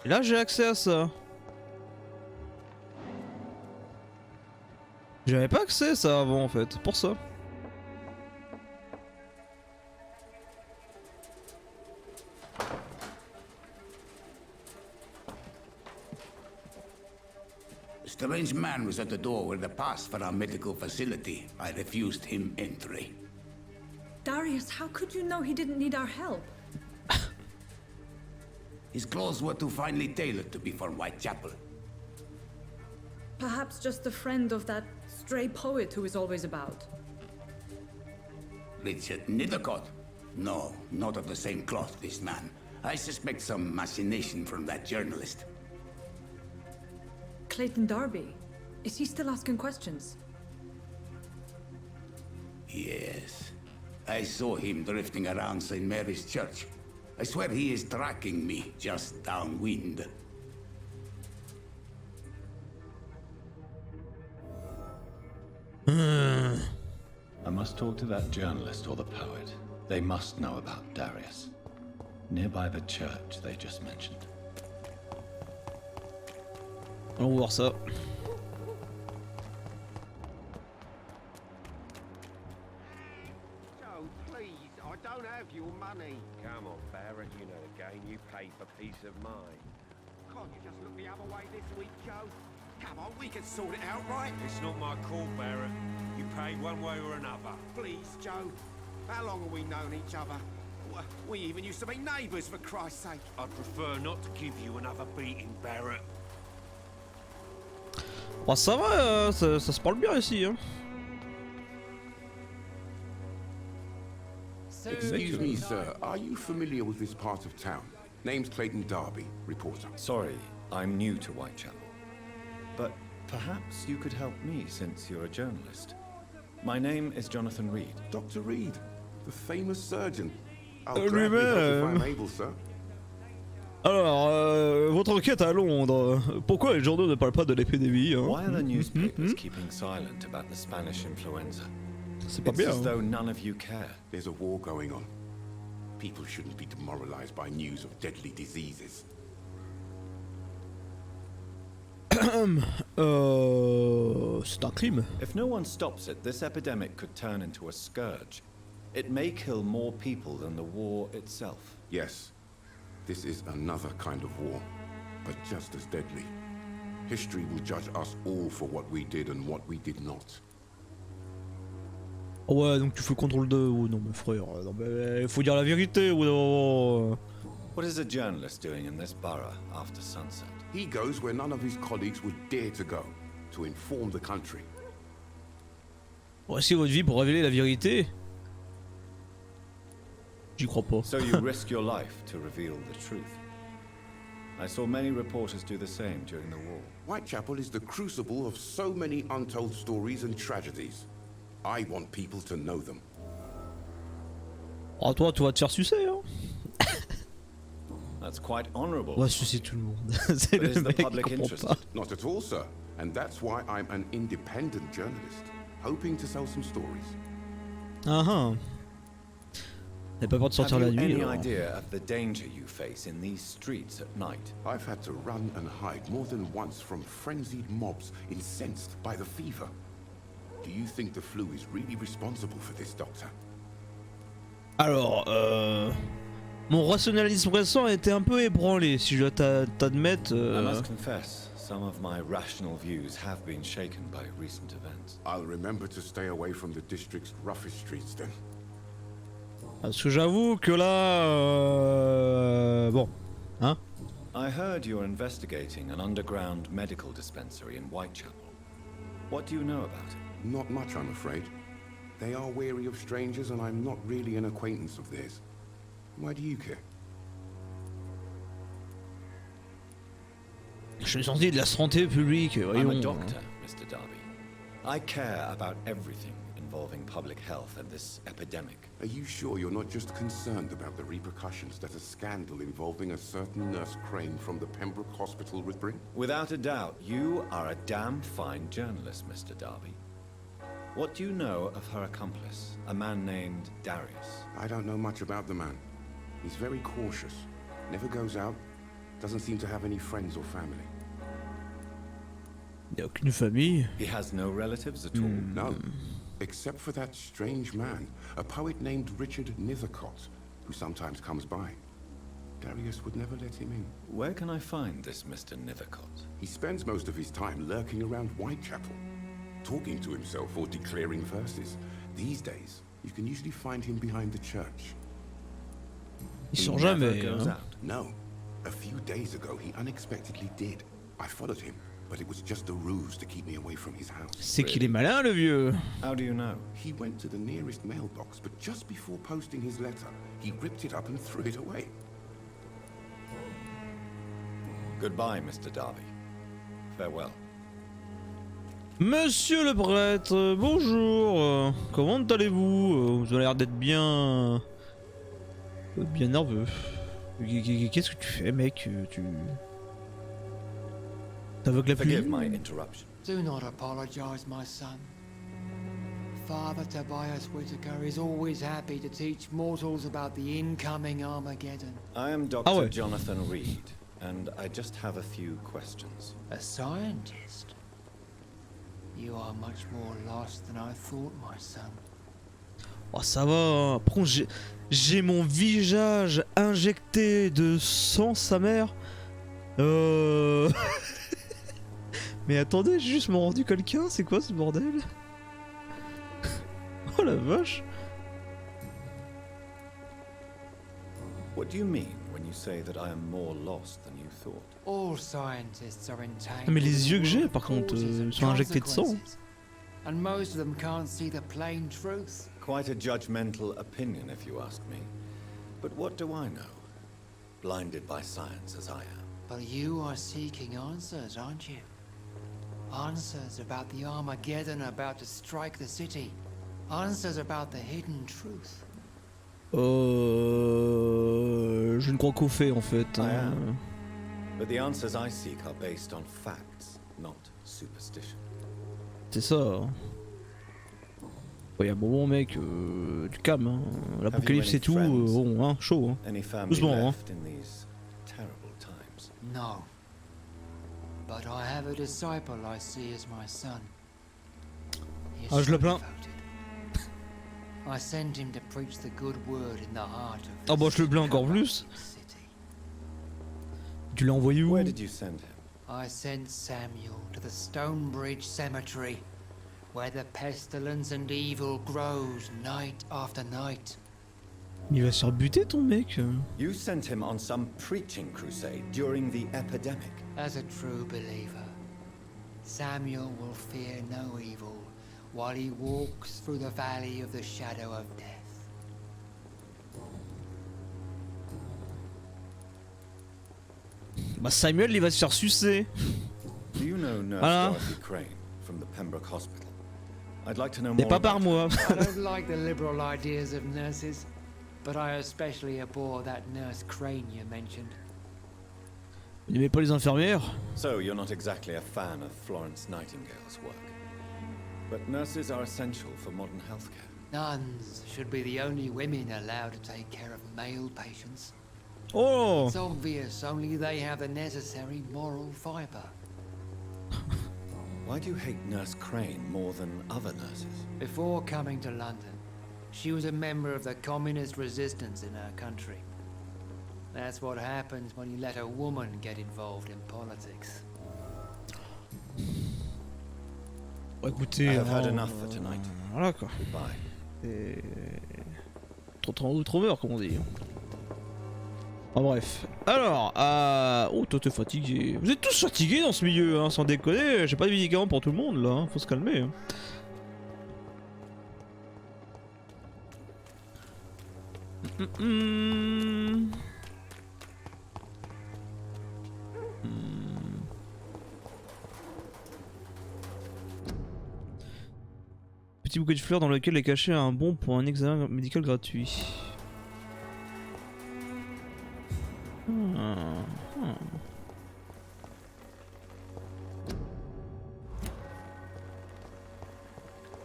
Et là j'ai accès à ça. J'avais pas accès à ça avant en fait, pour ça. A strange man was at the door with a pass for our medical facility. I refused him entry. Darius, how could you know he didn't need our help? His clothes were too finely tailored to be for Whitechapel. Perhaps just a friend of that stray poet who is always about. Richard Nethercott? No, not of the same cloth, this man. I suspect some machination from that journalist. Clayton Darby. Is he still asking questions? Yes. I saw him drifting around St. Mary's Church. I swear he is tracking me just downwind. I must talk to that journalist or the poet. They must know about Darius. Nearby the church they just mentioned. Allons voir ça. Joe, please, I don't have your money. Come on, Barrett, you know the game. You pay for peace of mind. Can't you just look the other way this week, Joe? Come on, we can sort it out, right? It's not my call, Barrett. You pay one way or another. Please, Joe. How long have we known each other? We even used to be neighbours, for Christ's sake. I'd prefer not to give you another beating, Barrett. Bon, ça va, ça se parle bien ici. Hein. Excuse me, sir. Are you familiar with this part of town? Name's Clayton Darby, reporter. Sorry, I'm new to Whitechapel. But perhaps you could help me since you're a journalist. My name is Jonathan Reid. Dr. Reid, the famous surgeon. I'll gladly help if I'm able, sir. Alors, votre enquête à Londres. Pourquoi les journaux ne parlent pas de l'épidémie hein? Why are the newspapers keeping silent about the Spanish influenza? C'est pas It's bien. as Hein? though none of you care. There's a war going on. People shouldn't be demoralized by news of deadly diseases. C'est un crime. If no one stops it, this epidemic could turn into a scourge. It may kill more people than the war itself. Yes, this is another kind of war, but just as deadly. History will judge us all for what we did and what we did not. Ouais, donc tu fais le contrôle de... Oh non mais frère, non, mais, faut dire la vérité ou non. What is a journalist doing in this borough after sunset? He goes where none of his colleagues would dare to go, to inform the country. Voici votre vie pour révéler la vérité. J'y crois pas. So you risk your life to reveal the truth. I saw many reporters do the same during the war. Whitechapel is the crucible of so many untold stories and tragedies. I want people to know them. Ah toi, tu vas te faire sucer hein. That's quite honorable. On va sucer tout le monde. C'est But le is the mec qui public comprend interested? pas. Not at all, sir. And that's why I'm an independent journalist, hoping to sell some stories. Ah ah. T'as pas peur de sortir Have la you nuit any alors. idea of the danger you face in these streets at night? I've had to run and hide more than once from frenzied mobs incensed by the fever. Do you think the flu is really responsible for this, Doctor? Alors, mon rationalisme récent a été un peu ébranlé, si je dois t'admettre. I must confess, some of my rational views have been shaken by recent events. I'll remember to stay away from the district's roughest streets then. Parce que j'avoue que là, bon, hein? I heard you're investigating an underground medical dispensary in Whitechapel. What do you know about it? Not much, I'm afraid. They are wary of strangers, and I'm not really an acquaintance of theirs. Why do you care? Je suis sorti de la santé publique, I'm voyons. a doctor, Mr. Darby. I care about everything involving public health and this epidemic. Are you sure you're not just concerned about the repercussions that a scandal involving a certain Nurse Crane from the Pembroke Hospital would bring? Without a doubt, you are a damn fine journalist, Mr. Darby. What do you know of her accomplice, a man named Darius? I don't know much about the man. He's very cautious, never goes out, Doesn't seem to have any friends or family. Il n'y a aucune famille. He has no relatives at all? No, except for that strange man, a poet named Richard Nethercott, who sometimes comes by. Darius would never let him in. Where can I find this Mr. Nethercott? He spends most of his time lurking around Whitechapel, talking to himself or declaring verses. These days, you can usually find him behind the church. Ils sont jamais. Goes Hein. out. No, a few days ago he unexpectedly did. I followed him, but it was just a ruse to keep me away from his house. C'est qu'il est malin le vieux. How do you know? He went to the nearest mailbox, but just before posting his letter, he ripped it up and threw it away. Goodbye, Mr. Darby. Farewell. Monsieur le prêtre, bonjour. Comment allez-vous? Vous avez l'air d'être bien nerveux. Qu'est-ce que tu fais, mec? T'aveugles la Forgive pluie? my interruption. Do not apologize, my son. Father Tobias Whitaker is always happy to teach mortals about the incoming Armageddon. I am Dr. ouais. Jonathan Reid, and I just have a few questions. A scientist? You are much more lost than I thought, my son. Oh, ça va. Hein. Par contre, j'ai mon visage injecté de sang, sa mère. Mais attendez, j'ai juste rendu quelqu'un. C'est quoi ce bordel? Oh la vache. What do you mean when you say that I am more lost than you thought? All scientists are entangled. Non, mais les yeux que j'ai, par in contre, causes and sont injectés de sang. consequences. And most of them can't see the plain truth. Quite a judgmental opinion, if you ask me. But what do I know? Blinded by science as I am. But you are seeking answers, aren't you? Answers about the Armageddon about to strike the city. Answers about the hidden truth. Je ne crois qu'au fait en fait. I Hein. am. But the answers I seek are based on facts, not superstition. C'est ça. Hein. Il y a un moment mec, du calme. Hein. L'apocalypse et tout, bon, hein, chaud. Hein. Any family Doucement, hein. left in these terrible times? No. But I have a disciple I see as my son. He is Ah, je le so plains. devoted. I sent him to preach the good word in the heart of Ah bah this je le plains encore plus. corrupted city. Tu l'as envoyé où? Where did you send him? I sent Samuel to the Stonebridge Cemetery, where the pestilence and evil grows night after night. Il va se faire buter ton mec. You sent him on some preaching crusade during the epidemic. As a true believer, Samuel will fear no evil while he walks through the valley of the shadow of death. Bah Samuel il va se faire sucer. Do you know Nurse Voilà. Dorothy Crane from the Pembroke Hospital? I'd like to know Mais more pas par about moi. I don't like the liberal ideas of nurses, but I especially abhor that Nurse Crane you mentioned. Il n'aimait pas les infirmières. So you're not exactly a fan of Florence Nightingale's work. But nurses are essential for modern healthcare. Nuns should be the only women allowed to take care of male patients. Oh. It's obvious only they have the necessary moral fiber. Why do you hate Nurse Crane more than other nurses? Before coming to London, she was a member of the communist resistance in her country. That's what happens when you let a woman get involved in politics. Bon, écoutez, I have had hein, enough for tonight. Voilà quoi. Goodbye. Et... Trop ou trop meurt comme on dit. En bref. Alors, oh toi t'es fatigué. Vous êtes tous fatigués dans ce milieu, hein, sans déconner. J'ai pas de médicaments pour tout le monde là, hein. Faut se calmer. Hein. Petit bouquet de fleurs dans lequel est caché un bon pour un examen médical gratuit.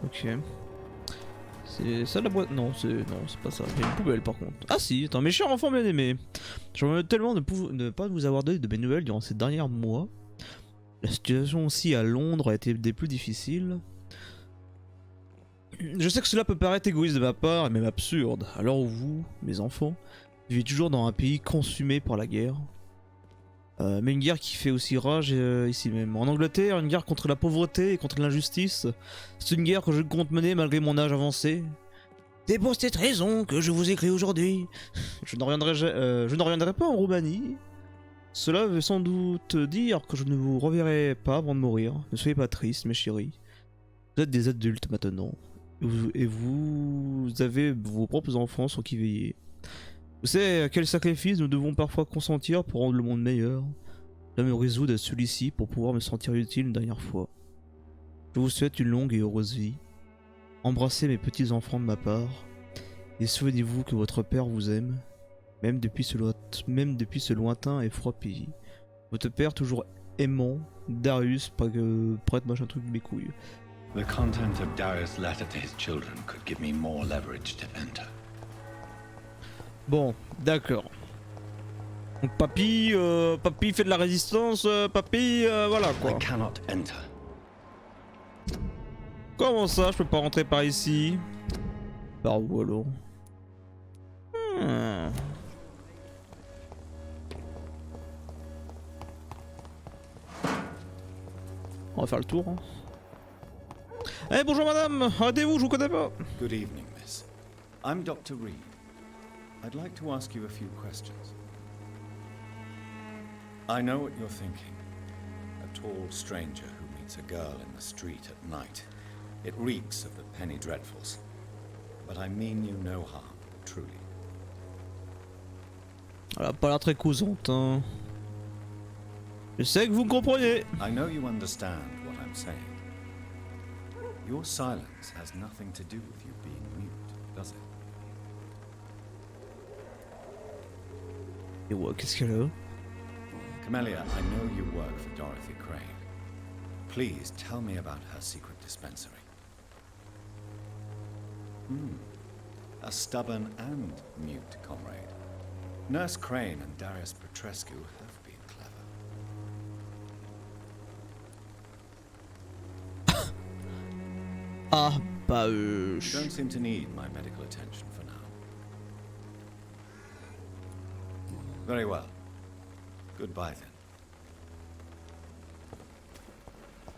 Ok. C'est ça la boîte? Non, c'est pas ça. Il y a une poubelle par contre. Ah si, attends, mes chers enfants bien aimés. Je regrette tellement de ne pas vous avoir donné de mes nouvelles durant ces derniers mois. La situation aussi à Londres a été des plus difficiles. Je sais que cela peut paraître égoïste de ma part et même absurde. Alors vous, mes enfants, vivez toujours dans un pays consumé par la guerre. Mais une guerre qui fait aussi rage ici même. En Angleterre, une guerre contre la pauvreté et contre l'injustice. C'est une guerre que je compte mener malgré mon âge avancé. C'est pour cette raison que je vous écris aujourd'hui. Je ne reviendrai pas en Roumanie. Cela veut sans doute dire que je ne vous reverrai pas avant de mourir. Ne soyez pas tristes, mes chéris. Vous êtes des adultes maintenant. Et vous avez vos propres enfants sur qui veiller. Vous savez à quel sacrifice nous devons parfois consentir pour rendre le monde meilleur. Je me résoudre à celui-ci pour pouvoir me sentir utile une dernière fois. Je vous souhaite une longue et heureuse vie. Embrassez mes petits enfants de ma part. Et souvenez-vous que votre père vous aime, même depuis ce lointain et froid pays. Votre père toujours aimant, Darius, prête machin truc de mes couilles. The content of Darius' letter to his children could give me more leverage to enter. Bon, d'accord. Donc papy fait de la résistance, papy, voilà quoi. I cannot enter. Comment ça, je peux pas rentrer par ici? Par où alors? On va faire le tour. Hein. Eh bonjour madame, arrêtez-vous, je vous connais pas. Good evening, miss. I'm Dr. Reid. I'd like to ask you a few questions. I know what you're thinking. A tall stranger who meets a girl in the street at night. It reeks of the penny dreadfuls. But I mean you no harm, truly. Elle a pas l'air très causante, hein. Je sais que vous comprenez. I know you understand what I'm saying. Your silence has nothing to do with you being mute, does it? Et ouais, qu'est-ce qu'elle a? Camellia, I know you work for Dorothy Crane. Please tell me about her secret dispensary. A stubborn and mute comrade. Nurse Crane and Darius Petrescu have been clever. Ah, bah You don't seem to need my medical attention for now. Very well. Goodbye then.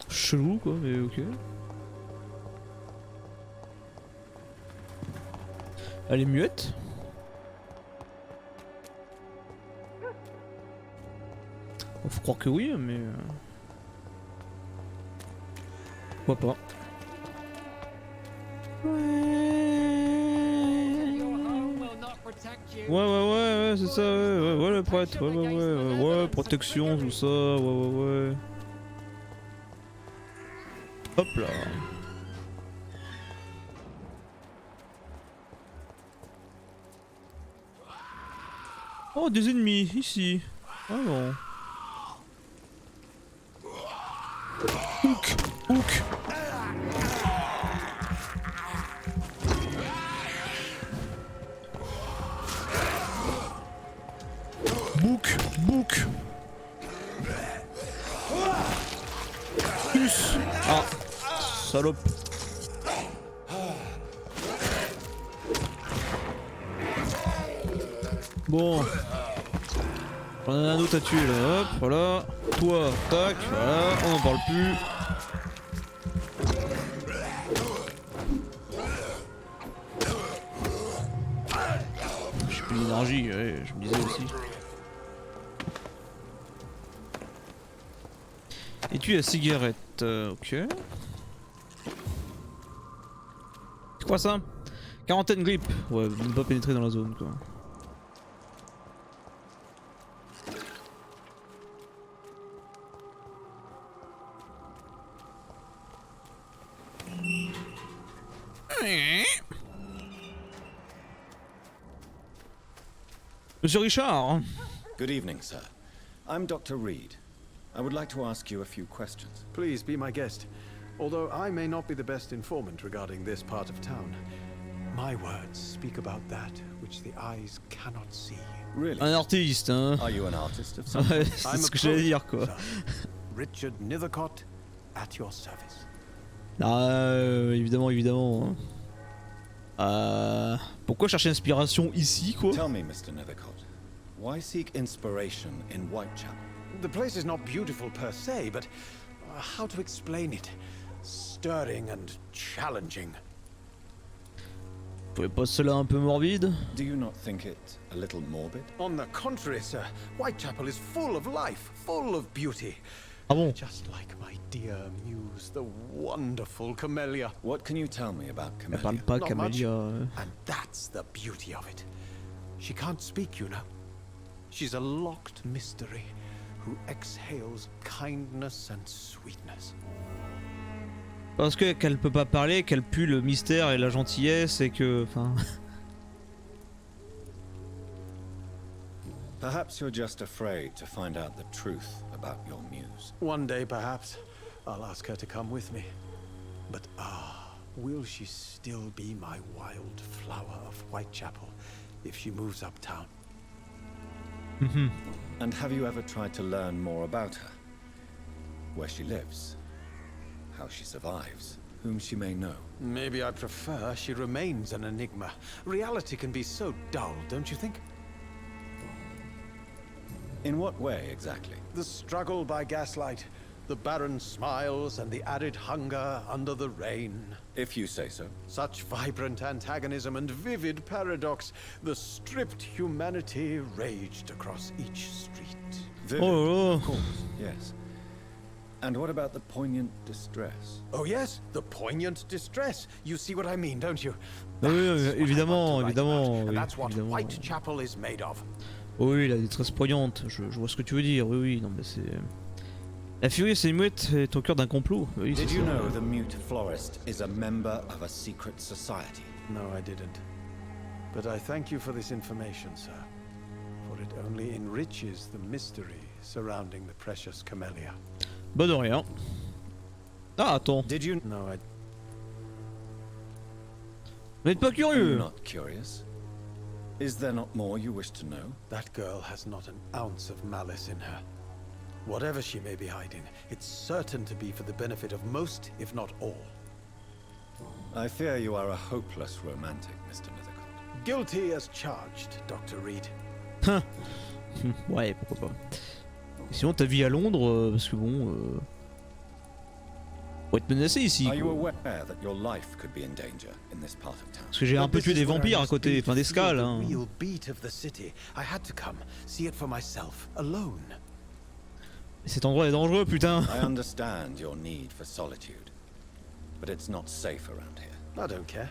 Chelou quoi, mais ok. Elle est muette. Faut croire que oui, mais... Pourquoi pas. Ouais, c'est ça, ouais, le prêtre, ouais, protection, tout ça, ouais. Hop là. Oh, des ennemis, ici. Ah non. Hook. Book. Plus. Ah, salope. Bon. J'en ai un autre à tuer là, hop, voilà. Toi, tac, voilà, on n'en parle plus. J'ai plus d'énergie, ouais, je me disais aussi. Et tu la cigarette, ok. C'est quoi ça? Quarantaine grip. Ouais, ne pas pénétrer dans la zone quoi. Monsieur Richard. Good evening, sir. I'm Dr. Reid. I would like to ask you a few questions. Please be my guest. Although I may not be the best informant regarding this part of town, My words speak about that which the eyes cannot see. Really? Un artiste, hein. Are you an artist of some Ouais, kind? c'est ce que j'allais dire, quoi. Richard Nethercott, at your service. Ah, évidemment, évidemment. Pourquoi chercher inspiration ici, quoi? Tell me, Mr. Nethercott, why seek inspiration in Whitechapel? The place is not beautiful per se, but how to explain it? Stirring and challenging. Vous trouvez pas cela un peu morbide? Do you not think it a little morbid? On the contrary, sir, Whitechapel is full of life, full of beauty. Ah bon? Just like my dear muse, the wonderful Camellia. What can you tell me about Elle parle Camellia? pas, Not much. Camélia. And that's the beauty of it. She can't speak, you know. She's a locked mystery who exhales kindness and sweetness. Parce que qu'elle peut pas parler, qu'elle pue le mystère et la gentillesse et que... Enfin... Perhaps you're just afraid to find out the truth about your muse. One day, perhaps, I'll ask her to come with me. But will she still be my wild flower of Whitechapel if she moves uptown? And have you ever tried to learn more about her? Where she lives? How she survives? Whom she may know? Maybe I prefer she remains an enigma. Reality can be so dull, don't you think? In what way, exactly? The struggle by gaslight, the barren smiles and the added hunger under the rain. If you say so. Such vibrant antagonism and vivid paradox. The stripped humanity raged across each street. Vivid, Oh. of course, yes. And what about the poignant distress? Oh yes, the poignant distress. You see what I mean, don't you? Oui, That's what I évidemment, want to write évidemment, about, oui, and that's what évidemment. Whitechapel is made of. Oui, la détresse poignante, je vois ce que tu veux dire, oui, oui, non mais c'est... La furie c'est une mouette est au cœur d'un complot, oui, c'est Did ça. you know the mute florist is a member of a secret society? No, I didn't. But I thank you for this information, sir. For it only enriches the mystery surrounding the precious Camellia. Bah de rien. Ah, attends, Did you No, I... vous n'êtes pas Are you curieux? not curious? Is there not more you wish to know? That girl has not an ounce of malice in her. Whatever she may be hiding, it's certain to be for the benefit of most, if not all. I fear you are a hopeless romantic, Mr. Nethercott. Guilty as charged, Dr. Reid. Ouais, pourquoi pas. Et sinon ta vie à Londres, parce que bon... Faut être menacé ici, Are you quoi. aware that your life could be in danger in this part of town? Parce que j'ai un peu tué des vampires à côté, enfin des skals, hein. The real beat of the city. I had to come, see it for myself, alone. Cet endroit est dangereux, putain. I understand your need for solitude, but it's not safe around here. I don't care.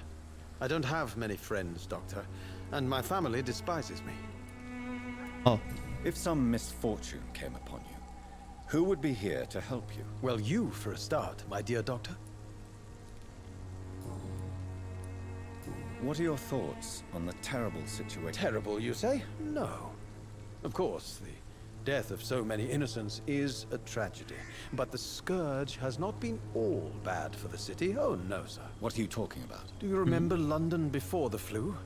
I don't have many friends, Doctor, and my family despises me. Oh. If some misfortune came upon you, who would be here to help you? Well, you for a start, my dear Doctor. What are your thoughts on the terrible situation? Terrible, you say? No. Of course, the death of so many innocents is a tragedy. But the scourge has not been all bad for the city. Oh, no, sir. What are you talking about? Do you remember London before the flu?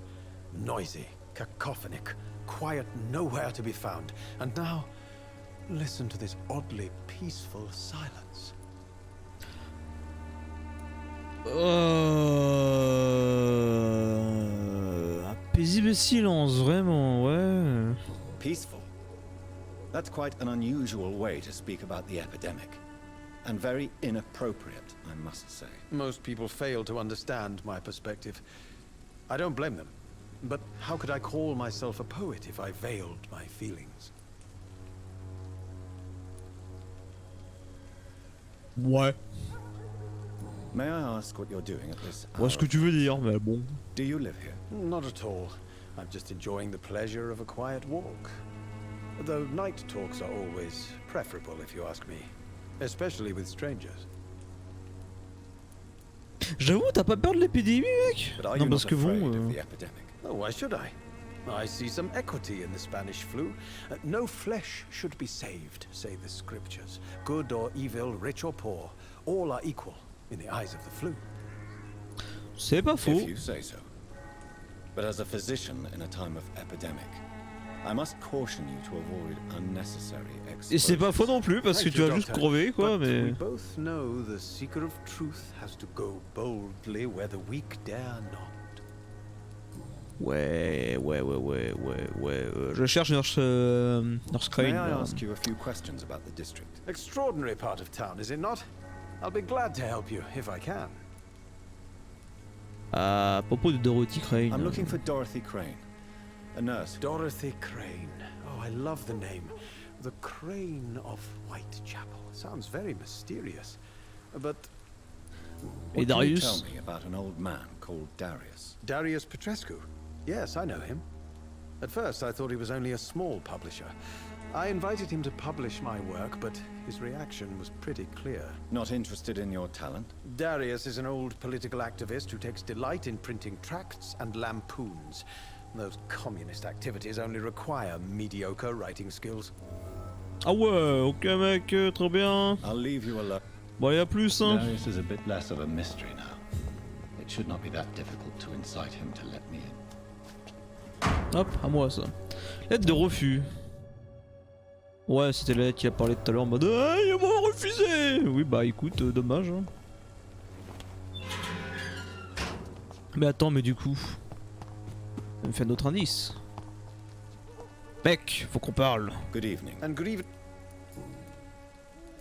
Noisy, cacophonic, quiet nowhere to be found. And now, listen to this oddly peaceful silence. Un paisible silence, vraiment, ouais. Peaceful. That's quite an unusual way to speak about the epidemic. And very inappropriate, I must say. Most people fail to understand my perspective. I don't blame them. But how could I call myself a poet if I veiled my feelings? Ouais. May I ask what you're doing at this hour? Ouais, ce que tu veux dire, mais bon. Do you live here? Not at all. I'm just enjoying the pleasure of a quiet walk. Though night talks are always preferable, if you ask me. Especially with strangers. J'avoue, t'as pas peur de l'épidémie, mec? But are Non, you parce not que afraid bon... of the epidemic? Oh, why should I? I see some equity in the Spanish flu. No flesh should be saved, say the scriptures. Good or evil, rich or poor, all are equal in the eyes of the flu. C'est pas faux. If you say so. But as a physician in a time of epidemic, I must caution you to avoid unnecessary exposure. Et c'est pas faux non plus parce que tu vas juste crever quoi, mais. We both know the seeker of truth has to go boldly where the weak dare not. Ouais. Je cherche Nurse Crane. May I là. ask you a few questions about the district? Extraordinary part of town, is it not? I'll be glad to help you if I can. À propos de Dorothy Crane. I'm looking for Dorothy Crane, a nurse. Dorothy Crane. Oh, I love the name. The Crane of Whitechapel. Sounds very mysterious. But Et What can you Darius. tell me about an old man called Darius? Darius Petrescu. Yes, I know him. At first, I thought he was only a small publisher. I invited him to publish my work, but his reaction was pretty clear. Not interested in your talent? Darius is an old political activist who takes delight in printing tracts and lampoons. Those communist activities only require mediocre writing skills. Ah ouais, ok mec, très bien. I'll leave you alone. Bon, y'a plus hein. Darius is a bit less of a mystery now. It should not be that difficult to incite him to let me in. Hop, à moi ça. Lettre de refus. Ouais, c'était la lettre qui a parlé tout à l'heure en mode ah, il m'a refusé. Oui, bah écoute, dommage. Hein. Mais attends, mais du coup. Ça me fait un autre indice. Mec, faut qu'on parle. Good evening. And good evening.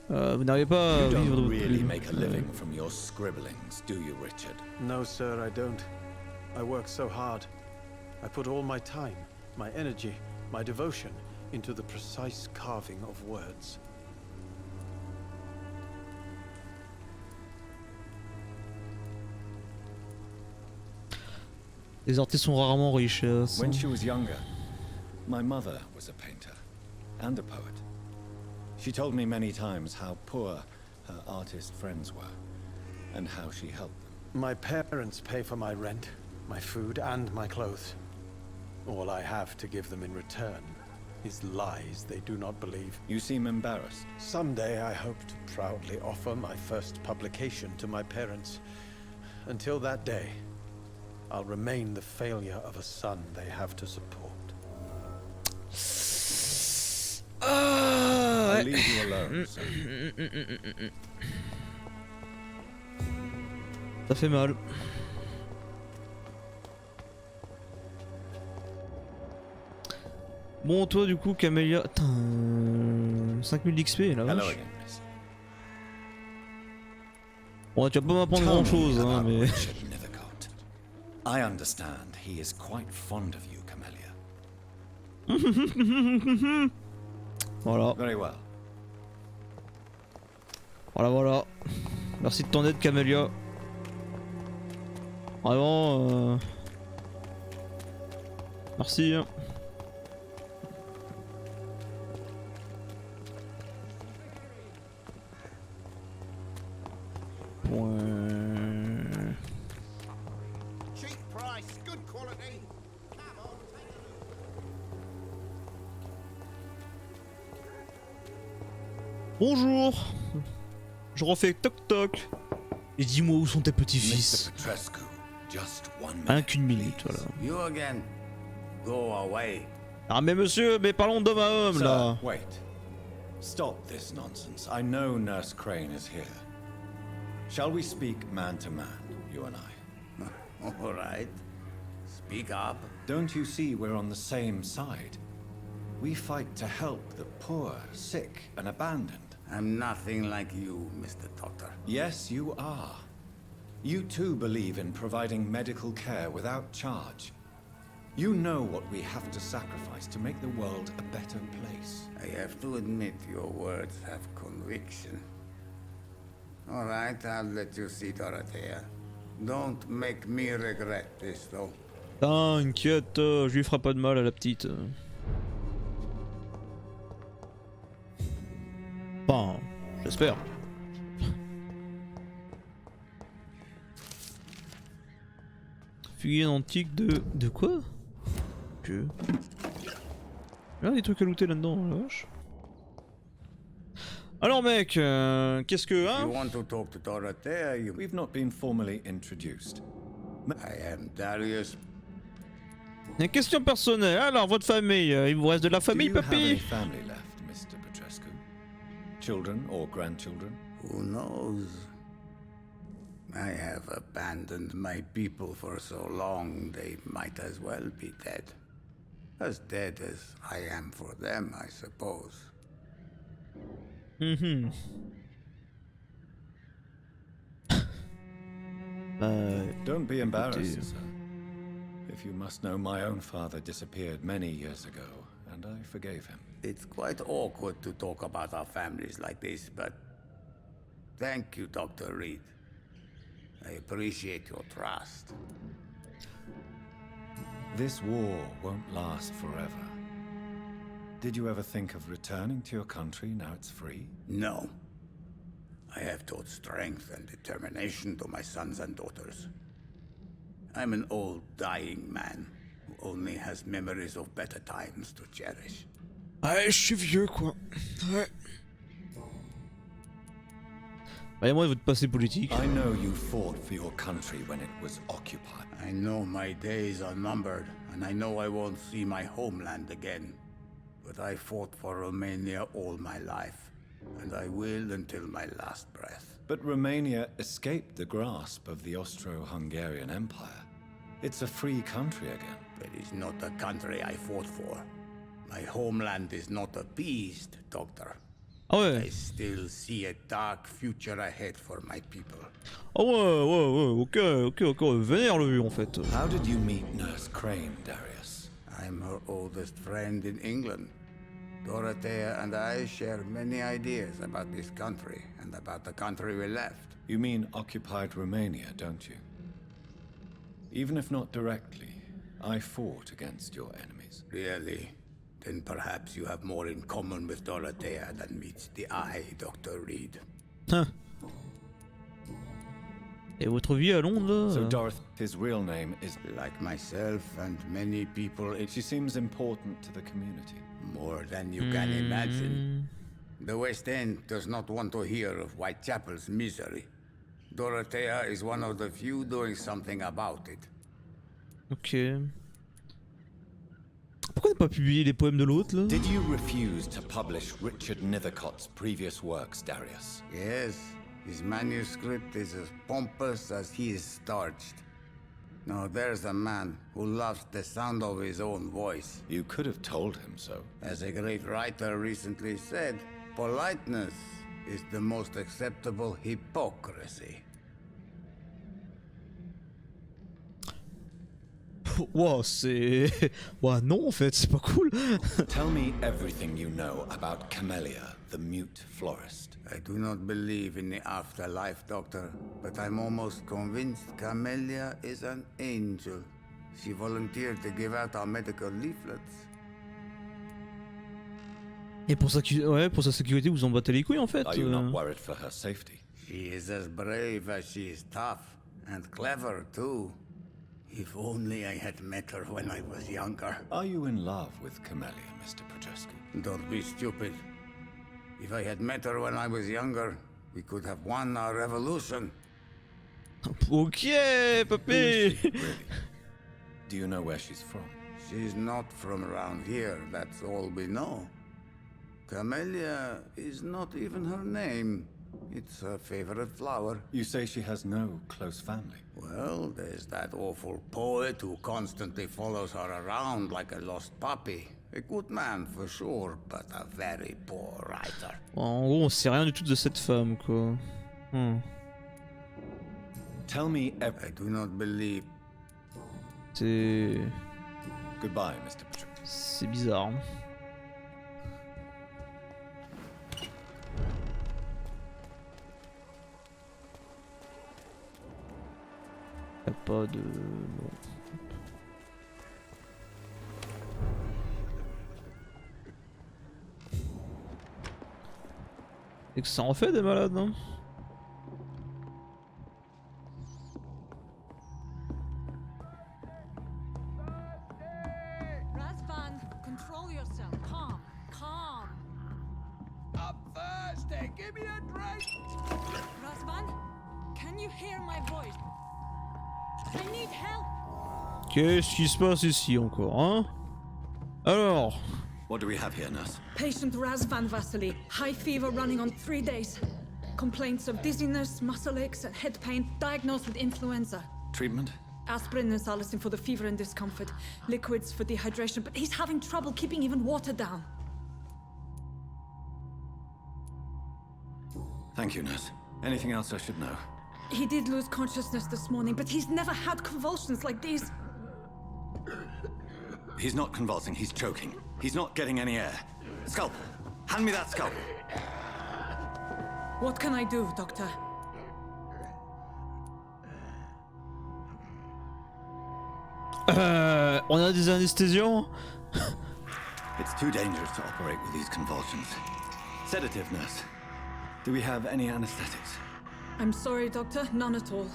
Vous n'arrivez pas à You vivre de don't votre really plume. make a living from your scribblings, do you, Richard? No, sir, I don't. I work so hard. I put all my time, my energy, my devotion into the precise carving of words. Les artistes sont rarement riches. When she was younger, my mother was a painter and a poet. She told me many times how poor her artist friends were and how she helped them. My parents pay for my rent, my food, and my clothes. All I have to give them in return is lies they do not believe. You seem embarrassed. Someday I hope to proudly offer my first publication to my parents. Until that day, I'll remain the failure of a son they have to support. I'll leave you alone, sir. Ça fait mal. Bon, toi, du coup, Camélia. 5000 d'XP, la Hello vache. again, miss. Bon, tu vas pas m'apprendre Tell grand me chose, hein, about mais. Richard Nethercott. I understand he is quite fond of you, Camellia. Voilà. Very well. Voilà. Merci de ton aide, Camélia. Vraiment. Merci. Hein. Cheap price, good quality. Come on, take a look. Bonjour. Je refais toc toc. Et dis-moi où sont tes petits-fils. Mr. Petrescu, just 1 minute. Rien qu'une minute, please. voilà. You again. Go away. Ah mais monsieur, mais parlons d'homme à homme Sir, là. wait. Stop this nonsense. I know Nurse Crane is here. Shall we speak man to man, you and I? All right. Speak up. Don't you see we're on the same side? We fight to help the poor, sick, and abandoned. I'm nothing like you, Mr. Doctor. Yes, you are. You too believe in providing medical care without charge. You know what we have to sacrifice to make the world a better place. I have to admit your words have conviction. All right, I'll let you see Dorothea. Don't make me regret this, though. T'inquiète, je lui ferai pas de mal à la petite. Enfin, j'espère. Figurine antique de... De quoi? Que... Il y a des trucs à looter là-dedans, la vache. Alors mec, qu'est-ce que... Hein? You want to talk to Dorothea? We've not been formally introduced. I am Darius Une question personnelle. Alors, votre famille, il vous reste de la famille, Do you have any papy? family left, Mr. Petrescu? Children or grandchildren? Who knows? I have abandoned my people for so long, they might as well be dead. As dead as I am for them, I suppose. Mhm. Don't be embarrassed, sir. If you must know, my own father disappeared many years ago, and I forgave him. It's quite awkward to talk about our families like this, but thank you, Dr. Reid. I appreciate your trust. This war won't last forever. Did you ever think of returning to your country now it's free? No. I have taught strength and determination to my sons and daughters. I'm an old, dying man who only has memories of better times to cherish. Ouais, je suis vieux, quoi. Ouais. Voyez-moi votre passé politique. I know you fought for your country when it was occupied. I know my days are numbered, and I know I won't see my homeland again. But I fought for Romania all my life, and I will until my last breath. But Romania escaped the grasp of the Austro-Hungarian Empire. It's a free country again. It is not a country I fought for. My homeland is not appeased, Doctor. Ah ouais. I still see a dark future ahead for my people. Ah ouais, ok, vénère le vieux en fait. How did you meet Nurse Crane, Darius? I'm her oldest friend in England. Dorothea and I share many ideas about this country and about the country we left. You mean occupied Romania, don't you? Even if not directly, I fought against your enemies. Really? Then perhaps you have more in common with Dorothea than meets the eye, Dr. Reid. Hein. Et votre vie à Londres? So Dorothy, his real name is... Like myself and many people, She seems important to the community. more than you can imagine. The West End does not want to hear of Whitechapel's misery. Dorothea is one of the few doing something about it. Ok. Pourquoi on n'a pas publié les poèmes de l'autre là? Did you refuse to publish Richard Nethercott's previous works, Darius? Yes, his manuscript is as pompous as he is starched. Now there's a man who loves the sound of his own voice. You could have told him so. As a great writer recently said, politeness is the most acceptable hypocrisy. Wow, c'est... Ouah, non en fait, c'est pas cool. Tell me everything you know about Camellia, the mute florist. I do not believe in the afterlife, Doctor, but I'm almost convinced Camellia is an angel. She volunteered to give out our medical leaflets. Et pour sa, ouais, pour sa sécurité, vous en battez les couilles en fait. Are you not worried for her safety? She is as brave as she is tough, and clever too. If only I had met her when I was younger. Are you in love with Camellia, Mr. Petrescu? Don't be stupid. If I had met her when I was younger, we could have won our revolution. Ok, papy. Really? Do you know where she's from? She's not from around here, that's all we know. Camellia is not even her name. It's her favorite flower. You say she has no close family. Well, there's that awful poet who constantly follows her around like a lost puppy. A good man for sure, but a very poor writer. En gros, on sait rien du tout de cette femme, quoi. Tell me I do not believe. C'est... Goodbye, Mr. Petrescu. C'est bizarre. Y'a pas de... Bon. Et que ça en fait des malades, non? Razvan, control yourself. Calm, calm. I'm thirsty. Give me a drink. Razvan, can you hear my voice? I need help. Qu'est-ce qui se passe ici encore, hein? Alors... What do we have here, nurse? Patient Raz Van Vasily. High fever running on 3 days. Complaints of dizziness, muscle aches, and head pain. Diagnosed with influenza. Treatment? Aspirin and salicin for the fever and discomfort. Liquids for dehydration, but he's having trouble keeping even water down. Thank you, nurse. Anything else I should know? He did lose consciousness this morning, but he's never had convulsions like these. He's not convulsing, he's choking. He's not getting any air. Scalpel! Hand me that scalpel! What can I do, Doctor? On a des anesthésiants? It's too dangerous to operate with these convulsions. Sedative, nurse. Do we have any anesthetics? I'm sorry, Doctor, none at all.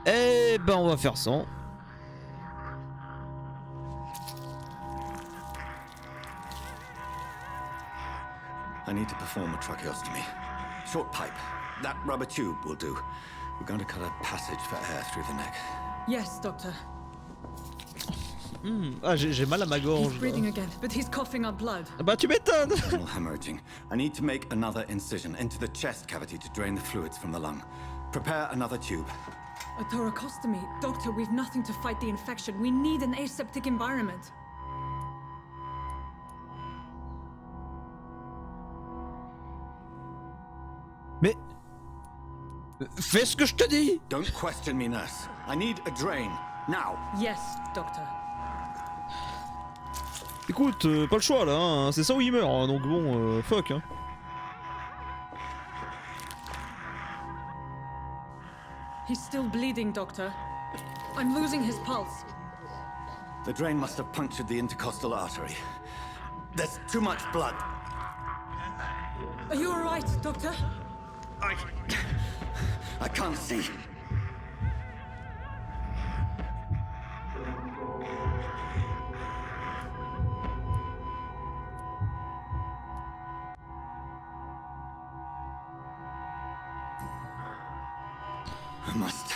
Eh ben on va faire ça. I need to perform a tracheostomy. Short pipe. That rubber tube will do. We're going to cut a passage for air through the neck. Yes, Doctor. Ah j'ai mal à ma gorge. He's breathing again, but he's coughing up blood. Bah tu m'étonnes. Normal hemorrhaging. I need to make another incision into the chest cavity to drain the fluids from the lung. Prepare another tube. A thoracostomy. Doctor, we've nothing to fight the infection. We need an aseptic environment. Mais... Fais ce que je te dis. Don't question me, nurse. I need a drain. Now. Yes, Doctor. Écoute, pas le choix là, hein. C'est ça où il meurt, hein. Donc bon, fuck hein. He's still bleeding, Doctor. I'm losing his pulse. The drain must have punctured the intercostal artery. There's too much blood. Are you alright, Doctor? I can't see. I must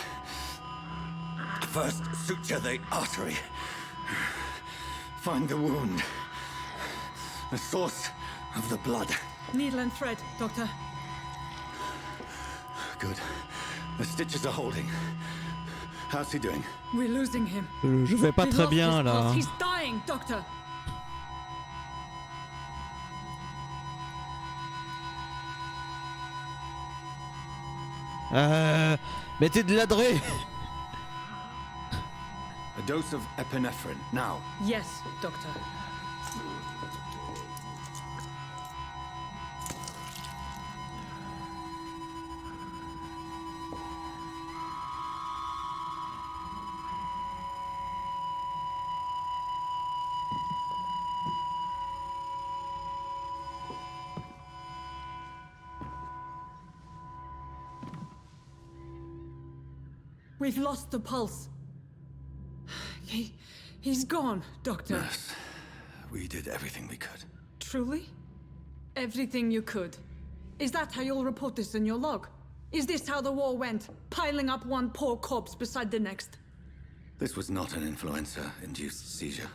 first suture the artery. Find the wound. The source of the blood. Needle and thread, Doctor. Good. The stitches are holding. How's he doing? We're losing him. Je vais pas We très lost bien his là. pulse. He's dying, Doctor. Mettez de l'adré. A dose of epinephrine, now. Yes, Doctor. We've lost the pulse. He's gone, Doctor. Nurse, we did everything we could. Truly? Everything you could. Is that how you'll report this in your log? Is this how the war went? Piling up one poor corpse beside the next? This was not an influenza-induced seizure.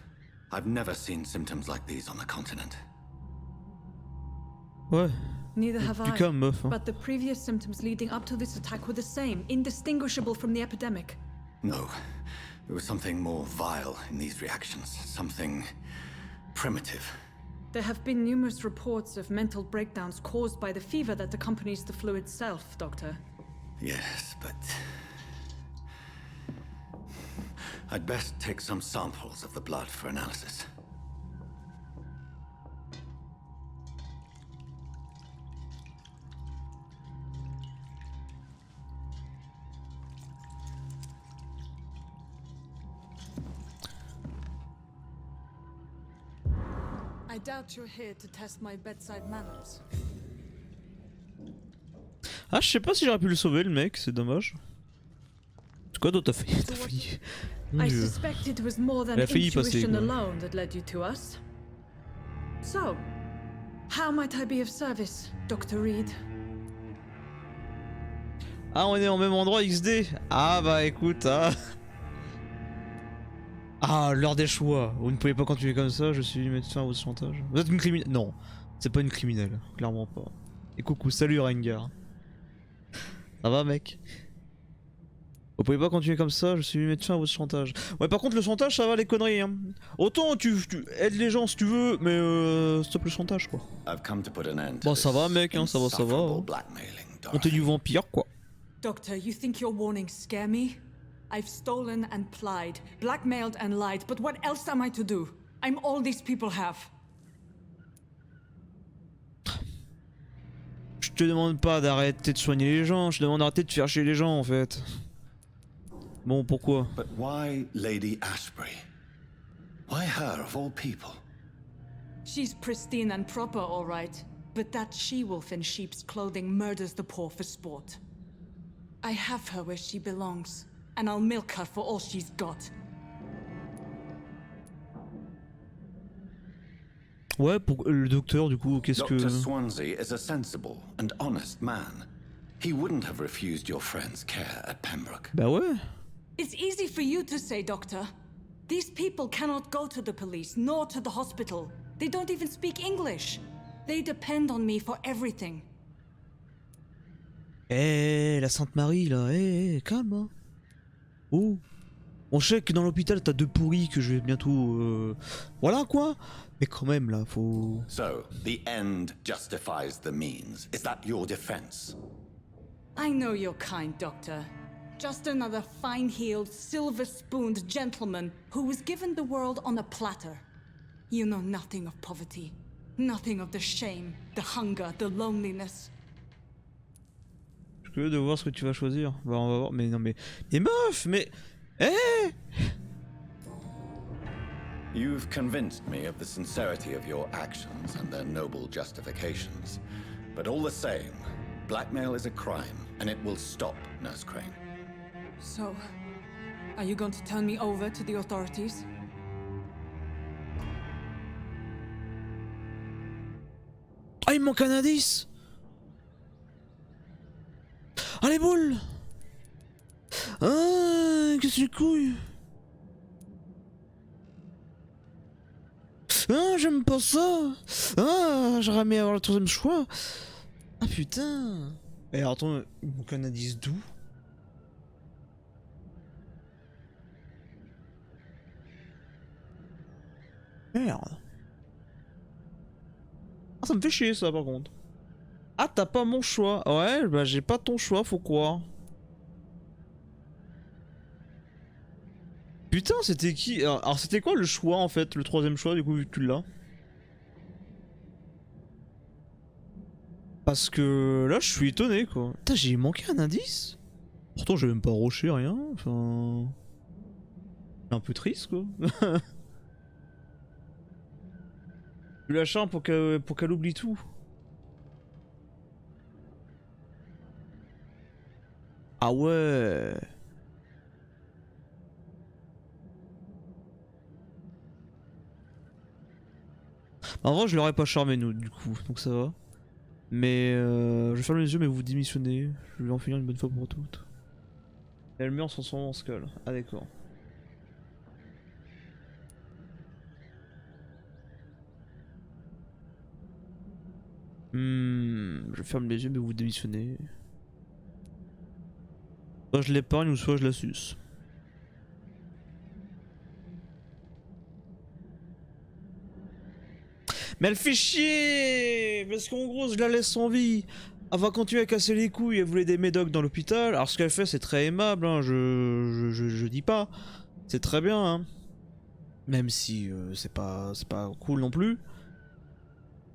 I've never seen symptoms like these on the continent. Ouais. Neither have Du I. calme, meuf. Hein. But the previous symptoms leading up to this attack were the same, indistinguishable from the epidemic. No. There was something more vile in these reactions. Something primitive. There have been numerous reports of mental breakdowns caused by the fever that accompanies the flu itself, Doctor. Yes, but... I'd best take some samples of the blood for analysis. I doubt you're here to test my bedside manners. Ah, je sais pas si j'aurais pu le sauver, le mec, c'est dommage. C'est quoi d'autre t'as failli... Mon I Dieu. suspect it was more than Elle a failli y passer, intuition quoi. alone that led you to us. So, how might I be of service, Dr. Reid? Ah, on est au même endroit XD. Ah bah écoute, ah. Ah, l'heure des choix. Vous ne pouvez pas continuer comme ça, je suis mettre fin à votre chantage. Vous êtes une criminelle. Non, c'est pas une criminelle, clairement pas. Et coucou, salut Rengar. Ça va mec? Vous pouvez pas continuer comme ça, je suis mettre fin à votre chantage. Ouais, par contre, le chantage, ça va les conneries. Hein. Autant tu aides les gens si tu veux, mais stop le chantage quoi. Bon, ça va mec, hein, ça va, ça va. Hein. On t'est du vampire quoi. Doctor, you think your warnings scare me? I've stolen and plied, blackmailed and lied, but what else am I to do? I'm all these people have. Je te demande pas d'arrêter de soigner les gens, je te demande d'arrêter de faire chier les gens en fait. Bon, pourquoi? But why Lady Ashbury? Why her of all people? She's pristine and proper, all right, but that she-wolf in sheep's clothing murders the poor for sport. I have her where she belongs, and I'll milk her for all she's got. Ouais, pour le docteur du coup, qu'est-ce que... Dr. Swansea is a sensible and honest man. He wouldn't have refused your friend's care at Pembroke. Bah ouais. It's easy for you to say, Doctor. These people cannot go to the police, nor to the hospital. They don't even speak English. They depend on me for everything. Eh, la Sainte Marie là, calme hein. Oh. On sait que dans l'hôpital t'as deux pourris que je vais bientôt... Voilà quoi. Mais quand même là, faut... So, the end justifies the means. Is that your defense? I know you're kind, Doctor. Just another fine-heeled, silver-spooned gentleman who was given the world on a platter. You know nothing of poverty. Nothing of the shame, the hunger, the loneliness. Je suis curieux de voir ce que tu vas choisir. Bah on va voir. Mais non mais... Mais meuf, mais... Eh! You've convinced me of the sincerity of your actions and their noble justifications. But all the same, blackmail is a crime, and it will stop, Nurse Crane. So, are you going to turn me over to the authorities? Ah, il me manque un indice! Ah, les boules! Ah, qu'est-ce que c'est couille? Ah, j'aime pas ça! Ah, j'aurais aimé avoir le troisième choix! Ah putain! Et alors, attends, il me manque un indice d'où? Merde! Ah, ça me fait chier ça par contre. Ah, t'as pas mon choix. Ouais, bah j'ai pas ton choix, faut croire. Putain, c'était qui? Alors c'était quoi le choix en fait, le troisième choix du coup vu que tu l'as? Parce que là je suis étonné quoi. Putain, j'ai manqué un indice? Pourtant j'ai même pas roché rien, enfin... Un peu triste quoi. Je la charme pour qu'elle oublie tout. Ah ouais. En vrai, je l'aurais pas charmé nous du coup, donc ça va. Mais je ferme les yeux, mais vous démissionnez. Je vais en finir une bonne fois pour toutes. Et elle meurt sans son skals. Ah d'accord. Je ferme les yeux, mais vous démissionnez. Soit je l'épargne ou soit je la suce. Mais elle fait chier! Parce qu'en gros, je la laisse en vie. Elle va continuer à casser les couilles, elle voulait des médocs dans l'hôpital. Alors ce qu'elle fait, c'est très aimable, hein. Je dis pas. C'est très bien, hein. Même si c'est pas cool non plus.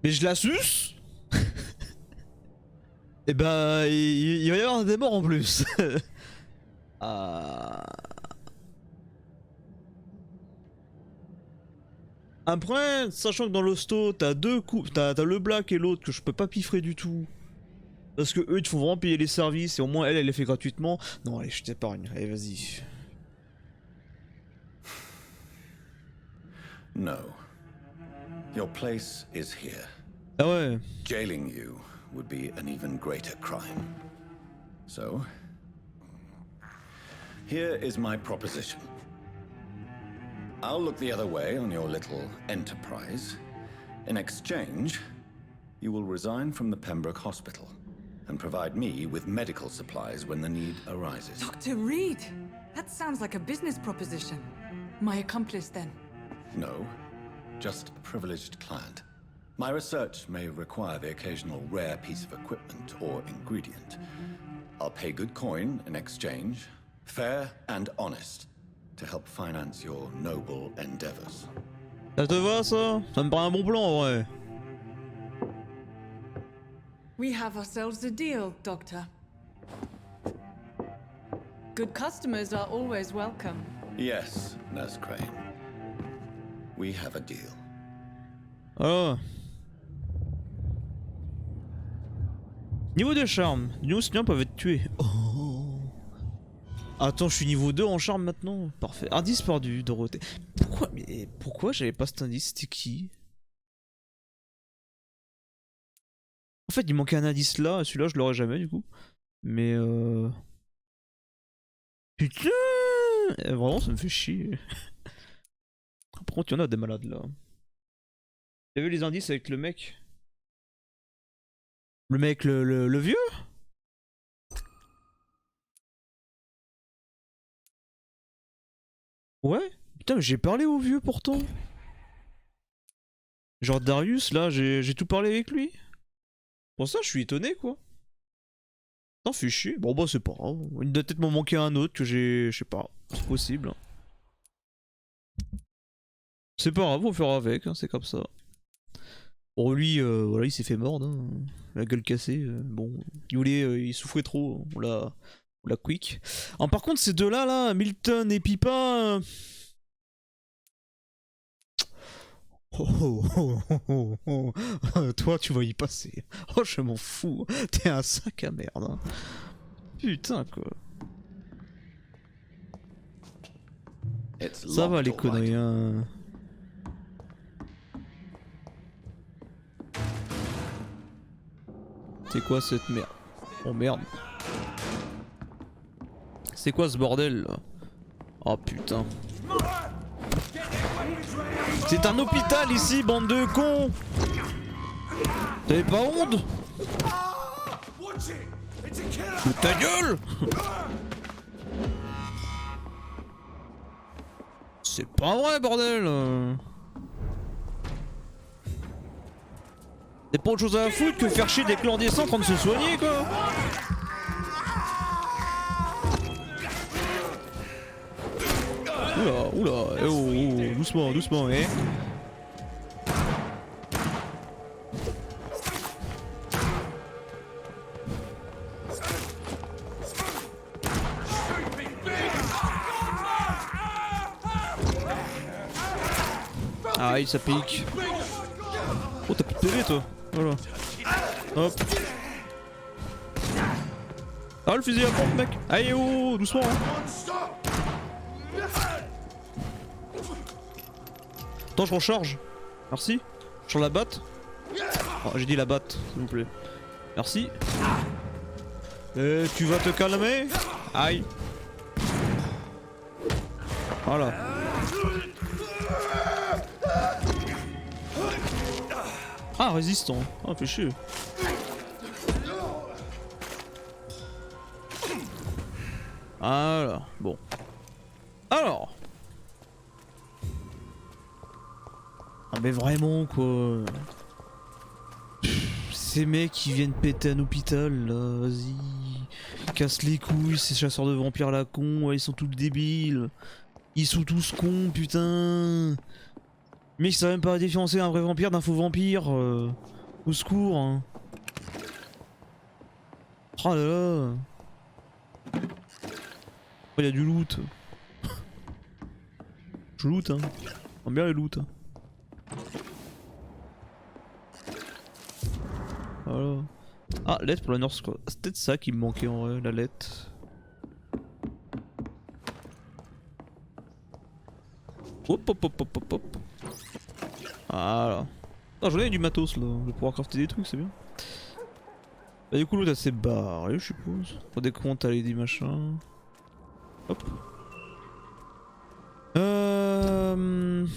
Mais je la suce! Et bah, il va y avoir des morts en plus. Après, sachant que dans l'hosto, t'as deux coups, t'as le black et l'autre que je peux pas piffrer du tout. Parce que eux, ils te font vraiment payer les services et au moins elle les fait gratuitement. Non, allez, je t'épargne. Allez, vas-y. No. Your place is here. Ah ouais. Jailing you would be an even greater crime. So, here is my proposition. I'll look the other way on your little enterprise. In exchange, you will resign from the Pembroke Hospital and provide me with medical supplies when the need arises. Dr. Reid! That sounds like a business proposition. My accomplice, then? No, just a privileged client. My research may require the occasional rare piece of equipment or ingredient. I'll pay good coin in exchange, fair and honest, to help finance your noble endeavors. Ça te va ça? Ça me paraît un bon plan en vrai. We have ourselves a deal, Doctor. Good customers are always welcome. Yes, Nurse Crane. We have a deal. Alors. Niveau de charme, nos signants peuvent être tués. Oh. Attends, je suis niveau 2 en charme maintenant. Parfait. Indice perdu, Dorothée. Pourquoi j'avais pas cet indice? C'était qui? En fait, il manquait un indice là, celui-là je l'aurais jamais du coup. Mais putain, vraiment ça me fait chier. Par contre, il y en a des malades là. T'as vu les indices avec le mec? Le mec, le vieux? Ouais? Putain, mais j'ai parlé au vieux pourtant. Genre Darius, là, j'ai tout parlé avec lui. Pour ça, je suis étonné quoi. T'en fais chier. Bon, bah, c'est pas grave. Il doit peut-être m'en manquer un autre que j'ai. Je sais pas. C'est possible. C'est pas grave, on fera avec, hein, c'est comme ça. Bon, lui, voilà, il s'est fait mordre, hein. La gueule cassée. Bon, il souffrait trop, on l'a quick. Alors, par contre, ces deux-là, là, Milton et Pipa. Toi, tu vas y passer. Oh, je m'en fous. T'es un sac à merde. Hein. Putain, quoi. Ça va, les conneries, hein. C'est quoi cette merde? Oh merde. C'est quoi ce bordel là? Oh putain. C'est un hôpital ici, bande de cons. T'avais pas honte? Ta gueule. C'est pas vrai, bordel. T'as pas autre chose à foutre que faire chier des clandestins en train de se soigner, quoi. Oula, oula, eh oh, doucement, doucement, eh. Aïe, ça pique. Oh, t'as plus de PV, toi. Voilà. Hop. Ah, le fusil à pompe, mec. Aïe, oh, doucement. Hein. Attends, je recharge. Merci. Sur la batte. Oh, j'ai dit la batte, s'il vous plaît. Merci. Tu vas te calmer. Aïe. Voilà. Ah, résistant. Ah, fait chier. Voilà. Bon. Alors. Ah, mais vraiment, quoi. Ces mecs qui viennent péter un hôpital, là. Vas-y. Ils cassent les couilles, ces chasseurs de vampires là cons. Ouais, ils sont tous débiles. Ils sont tous cons, putain. Mais ils savent même pas différencier un vrai vampire d'un faux vampire. Au secours. Hein. Oh là là. Oh, il y a du loot. Je loot, hein. J'aime bien les loot. Hein. Voilà. Ah, lettre pour la North Squad. C'est peut-être ça qui me manquait en vrai, la lettre. Hop hop hop hop hop hop. Voilà. Ah, j'en ai du matos là, je vais pouvoir crafter des trucs, c'est bien. Bah, du coup, l'autre elle s'est barrée, je suppose. Pour des comptes, aller des machins. Hop. On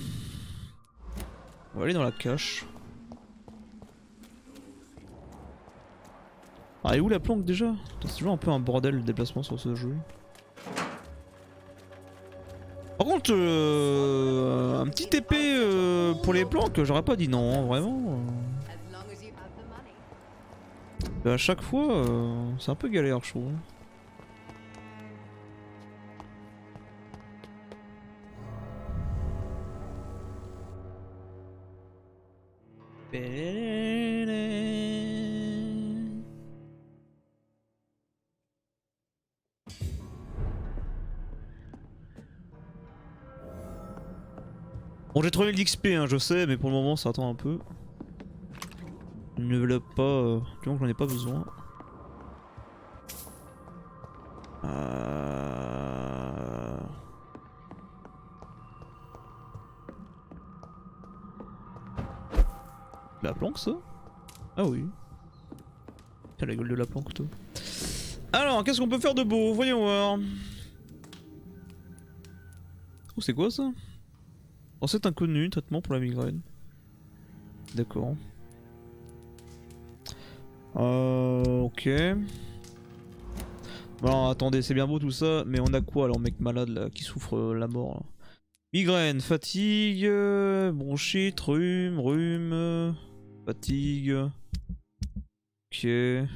va aller dans la cache. Ah, et où la planque déjà? C'est toujours un peu un bordel le déplacement sur ce jeu. Par contre, un petit épée pour les planques, j'aurais pas dit non, hein, vraiment. À chaque fois, c'est un peu galère, je trouve. Bon, j'ai 3000 d'XP, hein, je sais, mais pour le moment ça attend un peu. Je ne développe pas, du moment que j'en ai pas besoin. La planque, ça? Ah oui. Tiens, la gueule de la planque, toi. Alors, qu'est-ce qu'on peut faire de beau? Voyons voir. Oh, c'est quoi ça? Oh, c'est inconnu, traitement pour la migraine. D'accord. Ok. Bon, attendez, c'est bien beau tout ça, mais on a quoi alors, mec malade là, qui souffre la mort là? Migraine, fatigue, bronchite, rhume, fatigue. Ok. Là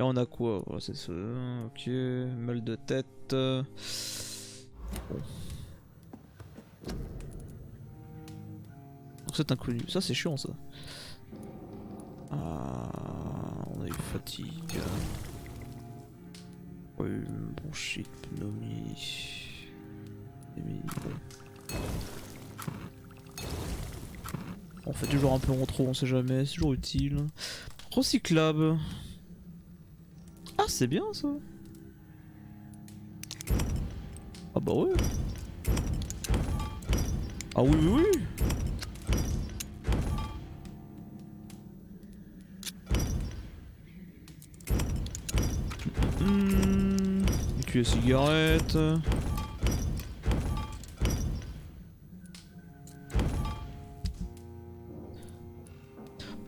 on a quoi? Oh, c'est ça, ok. Mal de tête. Bon. C'est inconnu, ça c'est chiant ça. On a eu fatigue. Rhume, bronchite, pneumonie. On fait toujours un peu en trop, on sait jamais, c'est toujours utile. Recyclable. Ah, c'est bien ça. Ah bah ouais. Ah oui, oui, oui. Et puis les cigarettes.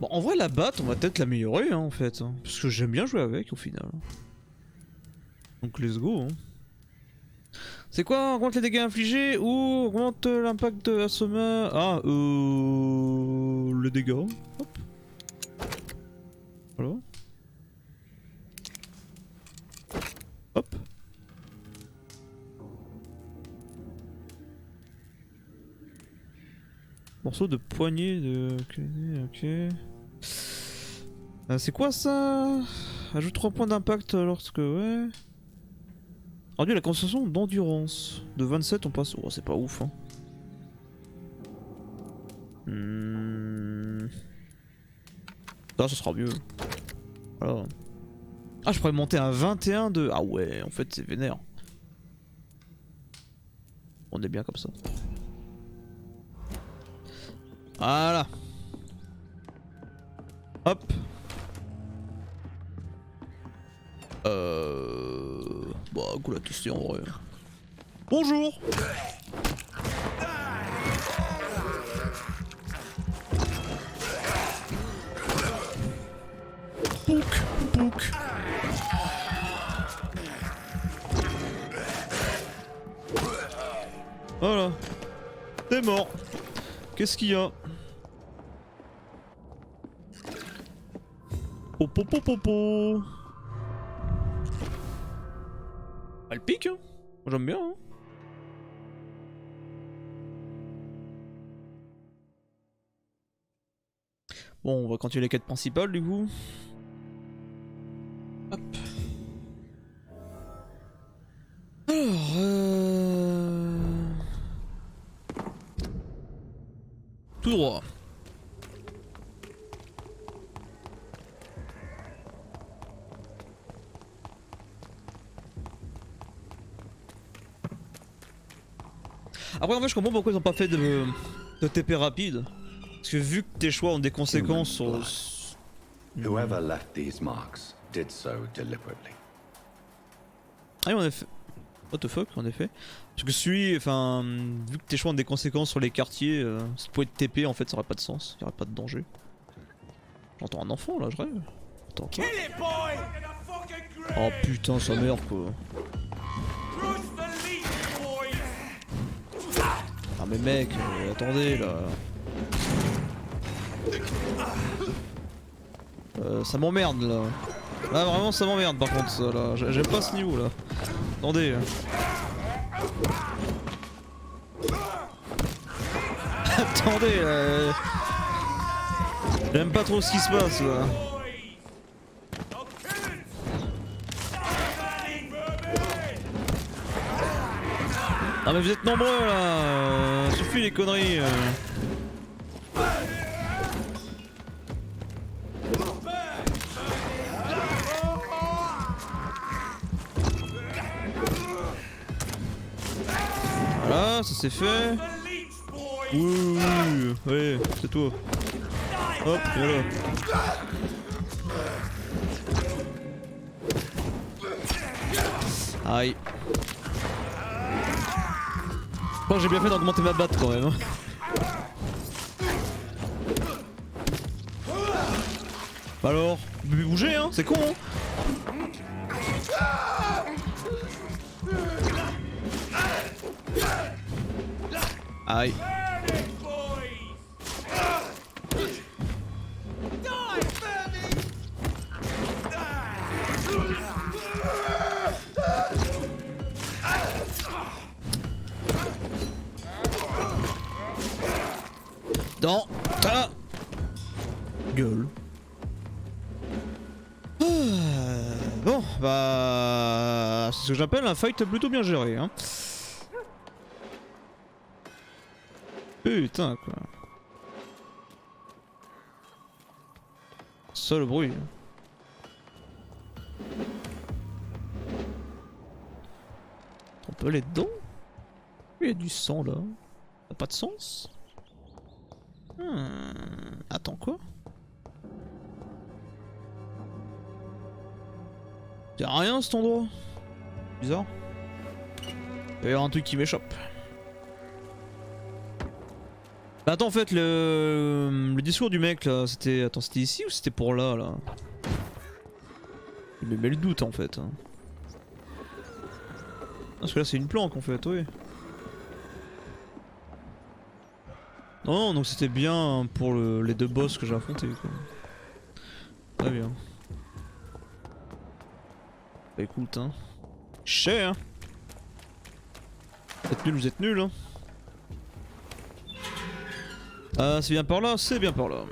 Bon, en vrai, la batte, on va peut-être l'améliorer hein, en fait. Hein, parce que j'aime bien jouer avec au final. Donc, let's go. Hein. C'est quoi? Augmente les dégâts infligés ou augmente l'impact assommeur? Ah, les dégâts. Hop. Voilà. Hop. Morceau de poignée de... Ok. C'est quoi ça? Ajoute 3 points d'impact lorsque... Ouais. Réduit la concentration d'endurance. De 27 on passe... Oh c'est pas ouf hein. Ça sera mieux. Voilà. Ah je pourrais monter à 21 de... Ah ouais en fait c'est vénère. On est bien comme ça. Voilà. Hop. Bah, cool à tester en vrai. Bonjour. Pouk, pouk. Voilà. T'es mort. Qu'est-ce qu'il y a? Popo popo. Elle pique hein. J'aime bien hein. Bon on va continuer les quêtes principales du coup. Hop. Alors tout droit. Après en fait je comprends pourquoi ils ont pas fait de TP rapide. Parce que vu que tes choix ont des conséquences sur... Whoever left these marks did so deliberately. Ah oui en effet. What the fuck, en effet. Parce que celui, enfin, vu que tes choix ont des conséquences sur les quartiers, ça pourrait être TP en fait, ça aurait pas de sens, il y aurait pas de danger. J'entends un enfant là, je rêve. Attends quoi? Oh putain, sa mère quoi. Ah mais mec, attendez là. Ça m'emmerde là. Là vraiment ça m'emmerde par contre ça là. J'aime pas ce niveau là. Attendez. Attendez là. J'aime pas trop ce qui se passe là. Ah mais vous êtes nombreux là. Suffit les conneries. Voilà, ça c'est fait. Oui, c'est toi. Hop, voilà. Aïe. Je crois que j'ai bien fait d'augmenter ma batte quand même. Bah alors, vous pouvez bouger hein, c'est con hein. Aïe. Dans ta gueule. Bon, bah... c'est ce que j'appelle un fight plutôt bien géré, hein. Putain, quoi. Ça, le bruit. On peut aller dedans? Il y a du sang, là. Ça n'a pas de sens? Attends, quoi? Y'a rien cet endroit. Bizarre. Il va y avoir un truc qui m'échappe. Bah attends en fait le discours du mec là c'était... Attends c'était ici ou c'était pour là là? Il me met le doute en fait. Hein. Parce que là c'est une planque en fait, oui. Non donc c'était bien pour les deux boss que j'ai affrontés quoi. Très bien. Bah écoute hein. Cher hein. Vous êtes nuls hein. Ah c'est bien par là, c'est bien par là.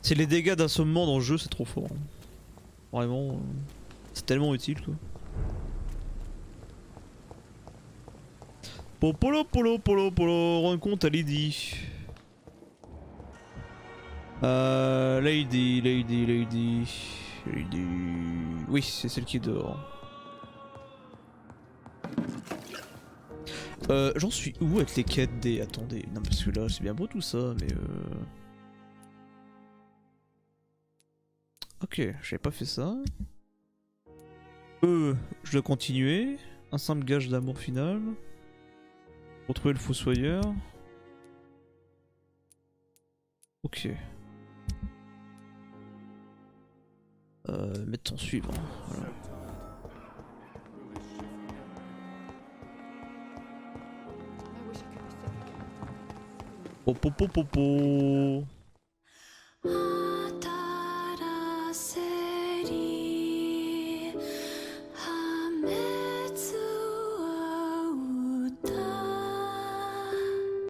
C'est les dégâts d'assommement dans le jeu, c'est trop fort. Hein. Vraiment, c'est tellement utile quoi. Polo, rencontre à Lady. Lady. Oui, c'est celle qui est dehors. J'en suis où avec les quêtes des... Attendez, non parce que là c'est bien beau tout ça, mais Ok, j'avais pas fait ça. Je dois continuer. Un simple gage d'amour final. Retrouver le fossoyeur. Ok. Mettre en suivre. Voilà. Popo.